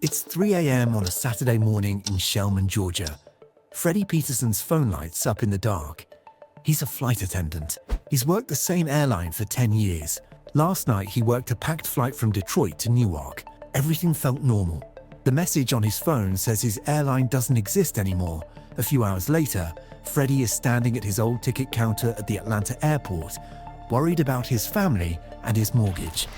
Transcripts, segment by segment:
It's 3 a.m. on a Saturday morning in Shellman, Georgia. Freddy Peterson's phone lights up in the dark. He's a flight attendant. He's worked the same airline for 10 years. Last night, he worked a packed flight from Detroit to Newark. Everything felt normal. The message on his phone says his airline doesn't exist anymore. A few hours later, Freddy is standing at his old ticket counter at the Atlanta airport, worried about his family and his mortgage.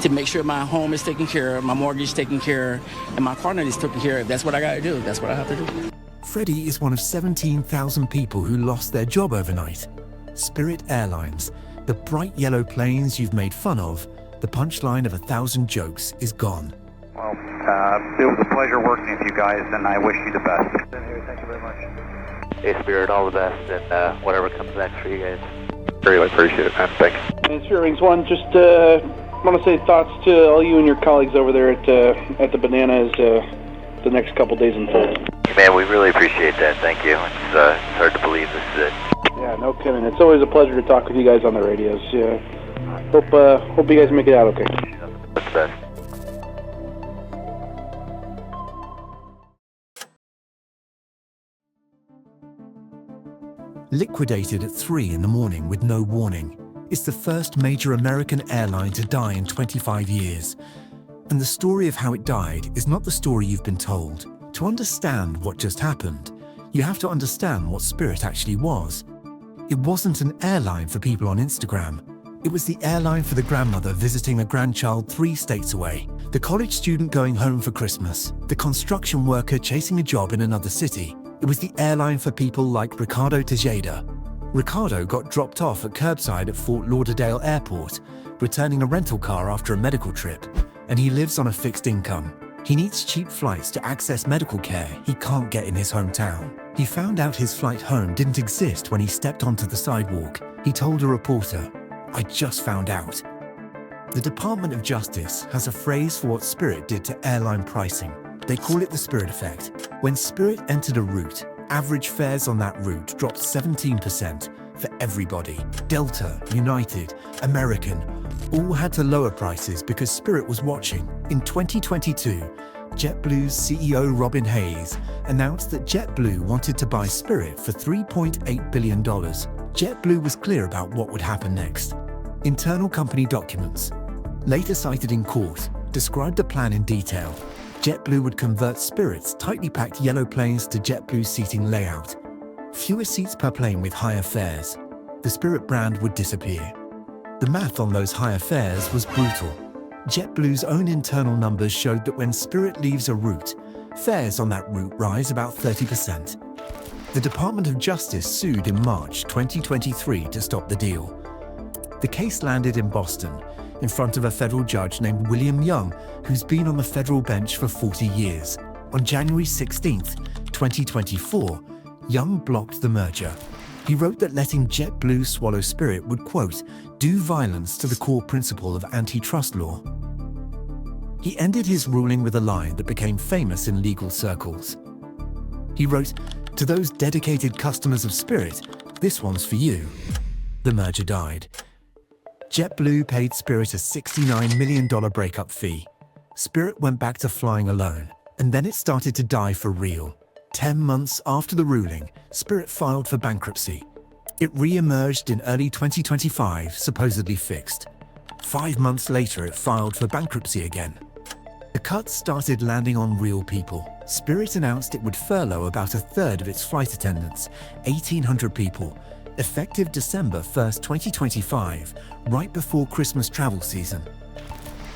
To make sure my home is taken care of, my mortgage is taken care of, and my car note is taken care of. That's what I got to do. That's what I have to do. Freddy is one of 17,000 people who lost their job overnight. Spirit Airlines, the bright yellow planes you've made fun of, the punchline of 1,000 jokes, is gone. Well, it was a pleasure working with you guys, and I wish you the best. Thank you very much. Hey, Spirit, all the best, and whatever comes next for you guys. Really appreciate it, man. Thanks. And Spirit Wings 1, just want to say thoughts to all you and your colleagues over there at the Banana as the next couple days unfold. Man, we really appreciate that. Thank you. It's hard to believe this is it. Yeah, no kidding. It's always a pleasure to talk with you guys on the radios. Yeah. Hope you guys make it out okay. That's the best. Liquidated at 3 in the morning with no warning, it's the first major American airline to die in 25 years. And the story of how it died is not the story you've been told. To understand what just happened, you have to understand what Spirit actually was. It wasn't an airline for people on Instagram. It was the airline for the grandmother visiting a grandchild 3 states away, the college student going home for Christmas, the construction worker chasing a job in another city. It was the airline for people like Ricardo Tejeda. Ricardo got dropped off at curbside at Fort Lauderdale airport, returning a rental car after a medical trip, and he lives on a fixed income. He needs cheap flights to access medical care he can't get in his hometown. He found out his flight home didn't exist when he stepped onto the sidewalk. He told a reporter, "I just found out." The Department of Justice has a phrase for what Spirit did to airline pricing. They call it the Spirit effect. When Spirit entered a route, average fares on that route dropped 17% for everybody. Delta, United, American, all had to lower prices because Spirit was watching. In 2022, JetBlue's CEO Robin Hayes announced that JetBlue wanted to buy Spirit for $3.8 billion. JetBlue was clear about what would happen next. Internal company documents, later cited in court, described the plan in detail. JetBlue would convert Spirit's tightly packed yellow planes to JetBlue's seating layout. Fewer seats per plane with higher fares. The Spirit brand would disappear. The math on those higher fares was brutal. JetBlue's own internal numbers showed that when Spirit leaves a route, fares on that route rise about 30%. The Department of Justice sued in March 2023 to stop the deal. The case landed in Boston, in front of a federal judge named William Young, who's been on the federal bench for 40 years. On January 16, 2024, Young blocked the merger. He wrote that letting JetBlue swallow Spirit would, quote, do violence to the core principle of antitrust law. He ended his ruling with a line that became famous in legal circles. He wrote, "To those dedicated customers of Spirit, this one's for you." The merger died. JetBlue paid Spirit a $69 million breakup fee. Spirit went back to flying alone, and then it started to die for real. 10 months after the ruling, Spirit filed for bankruptcy. It re-emerged in early 2025, supposedly fixed. 5 months later, it filed for bankruptcy again. The cuts started landing on real people. Spirit announced it would furlough about a third of its flight attendants, 1,800 people, effective December 1st, 2025, right before Christmas travel season.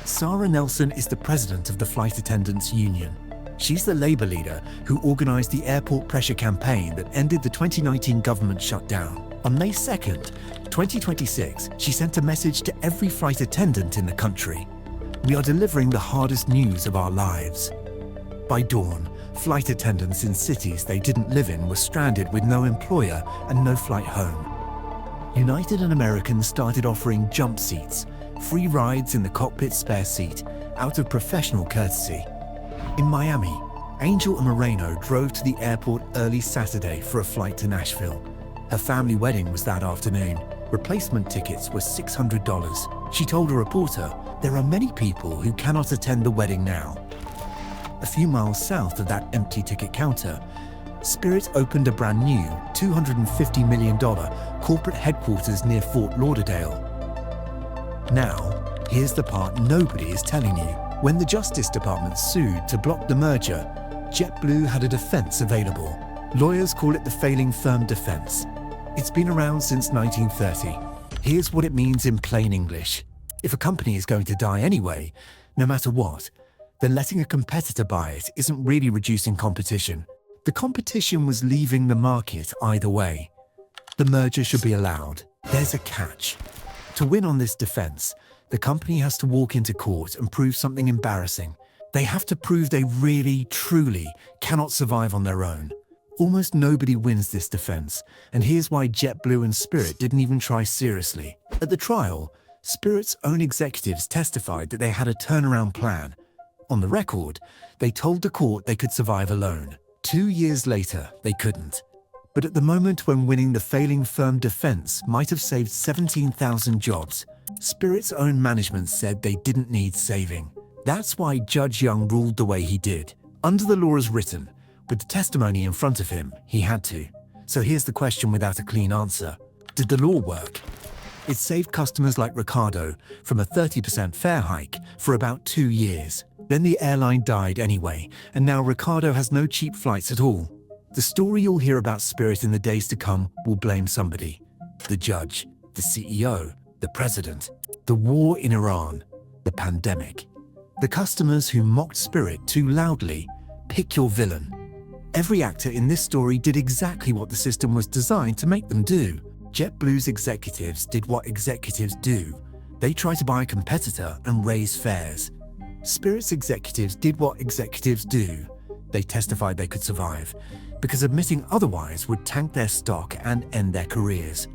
Sarah Nelson is the president of the Flight Attendants Union. She's the labor leader who organized the airport pressure campaign that ended the 2019 government shutdown. On May 2nd, 2026, she sent a message to every flight attendant in the country. "We are delivering the hardest news of our lives." By dawn, flight attendants in cities they didn't live in were stranded with no employer and no flight home. United and American started offering jump seats, free rides in the cockpit spare seat, out of professional courtesy. In Miami, Angel and Moreno drove to the airport early Saturday for a flight to Nashville. Her family wedding was that afternoon. Replacement tickets were $600. She told a reporter, "There are many people who cannot attend the wedding now." A few miles south of that empty ticket counter, Spirit opened a brand new $250 million corporate headquarters near Fort Lauderdale. Now, here's the part nobody is telling you. When the Justice Department sued to block the merger, JetBlue had a defense available. Lawyers call it the failing firm defense. It's been around since 1930. Here's what it means in plain English. If a company is going to die anyway, no matter what, then letting a competitor buy it isn't really reducing competition. The competition was leaving the market either way. The merger should be allowed. There's a catch. To win on this defense, the company has to walk into court and prove something embarrassing. They have to prove they really, truly cannot survive on their own. Almost nobody wins this defense, and here's why JetBlue and Spirit didn't even try seriously. At the trial, Spirit's own executives testified that they had a turnaround plan. On the record, they told the court they could survive alone. 2 years later, they couldn't. But at the moment when winning the failing firm defense might have saved 17,000 jobs, Spirit's own management said they didn't need saving. That's why Judge Young ruled the way he did. Under the law as written, with the testimony in front of him, he had to. So here's the question without a clean answer. Did the law work? It saved customers like Ricardo from a 30% fare hike for about 2 years. Then the airline died anyway, and now Ricardo has no cheap flights at all. The story you'll hear about Spirit in the days to come will blame somebody. The judge, the CEO, the president, the war in Iran, the pandemic. The customers who mocked Spirit too loudly. Pick your villain. Every actor in this story did exactly what the system was designed to make them do. JetBlue's executives did what executives do. They try to buy a competitor and raise fares. Spirit's executives did what executives do. They testified they could survive, because admitting otherwise would tank their stock and end their careers.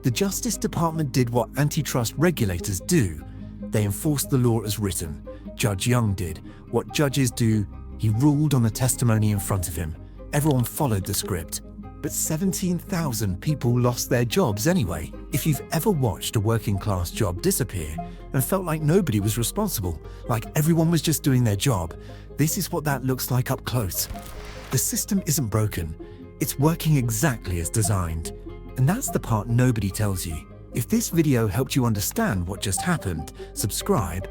The Justice Department did what antitrust regulators do. They enforced the law as written. Judge Young did what judges do. He ruled on the testimony in front of him. Everyone followed the script. But 17,000 people lost their jobs anyway. If you've ever watched a working-class job disappear and felt like nobody was responsible, like everyone was just doing their job, this is what that looks like up close. The system isn't broken. It's working exactly as designed. And that's the part nobody tells you. If this video helped you understand what just happened, subscribe